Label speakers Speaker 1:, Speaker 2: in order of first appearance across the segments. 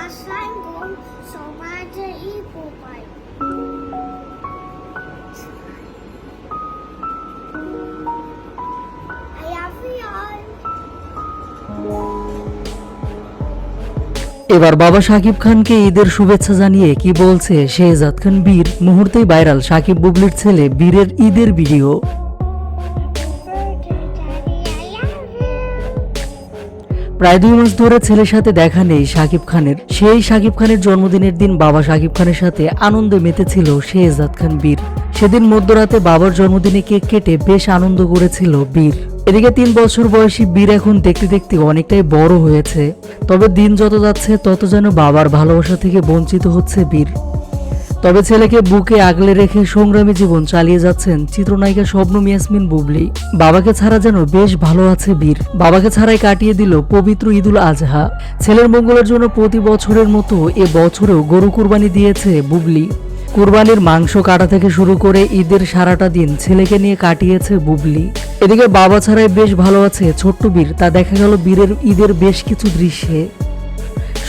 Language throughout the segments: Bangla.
Speaker 1: Assalamualaikum Somalia Ibu Baik. I love you all.
Speaker 2: এবার বাবা শাকিব খানকে ঈদের শুভেচ্ছা জানিয়ে কি বলছে শেহজাদ খান বীর। মুহূর্তেই ভাইরাল শাকিব বুবলির ছেলে বীরের ঈদের ভিডিও। প্রায় 2 মাস ধরে ছেলের সাথে দেখা নেই শাকিব খানের। সেই শাকিব খানের জন্মদিনের দিন বাবা শাকিব খানের সাথে আনন্দে মেতেছিল শেহজাদ খান বীর। সেদিন মধ্যরাতে বাবার জন্মদিনে কেক কেটে বেশ আনন্দ করেছিল বীর। এদিকে 3 বছর বয়সী বীর এখন দেখতে দেখতে অনেকটাই বড় হয়েছে। তবে দিন যত যাচ্ছে তত যেন বাবার ভালোবাসা থেকে বঞ্চিত হচ্ছে বীর। তবে ছেলেকে বুকে আগলে রেখে সংগ্রামী জীবন চালিয়ে যাচ্ছেন চিত্রনায়িকা শবনম ইয়াসমিন বুবলি। বাবাকে ছাড়া যেন বেশ ভালো আছে বীর। বাবাকে ছাড়াই কাটিয়ে দিল পবিত্র ঈদুল আজহা। ছেলের মঙ্গলের জন্য প্রতি বছরের মতো এ বছরেও গরু কুরবানি দিয়েছে বুবলি। কুরবানির মাংস কাটা থেকে শুরু করে ঈদের সারাটা দিন ছেলেকে নিয়ে কাটিয়েছে বুবলি। এদিকে বাবা ছাড়াই বেশ ভালো আছে ছোট্ট বীর, তা দেখা গেল বীরের ঈদের বেশ কিছু দৃশ্যে।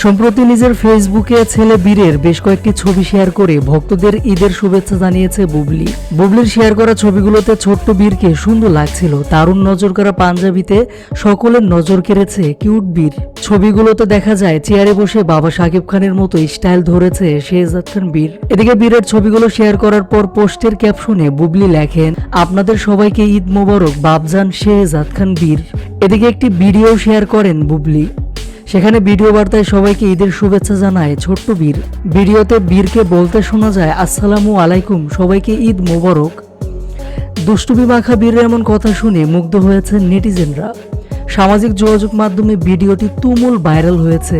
Speaker 2: সম্প্রতি নিজের ফেসবুকে ছেলে বীরের বেশ কয়েকটি ছবি শেয়ার করে ভক্তদের ঈদের শুভেচ্ছা জানিয়েছে বুবলি। বুবলির শেয়ার করা ছবিগুলোতে ছোট্ট বীরকে সুন্দর লাগছিল। দারুণ নজর করা পাঞ্জাবিতে সকলের নজর কেড়েছে কিউট বীর। ছবিগুলোতে দেখা যায় চেয়ারে বসে বাবা শাকিব খানের মতো স্টাইল ধরেছে শেহজাদ খান বীর। এদিকে বীরের ছবিগুলো শেয়ার করার পর পোস্টের ক্যাপশনে বুবলি লেখেন, আপনাদের সবাইকে ঈদ মোবারক বাবজান শেহজাদ খান বীর। এদিকে একটি ভিডিও শেয়ার করেন বুবলি। সেখানে ভিডিও বার্তায় সবাইকে ঈদের শুভেচ্ছা জানায় ছোট্ট বীর। ভিডিওতে বীরকে বলতে শোনা যায়, আসসালামু আলাইকুম, সবাইকে ঈদ মোবারক। দুষ্টুমি মাখা বীরের এমন কথা শুনে মুগ্ধ হয়েছেন নেটিজেনরা। সামাজিক যোগাযোগ মাধ্যমে ভিডিওটি তুমুল ভাইরাল হয়েছে।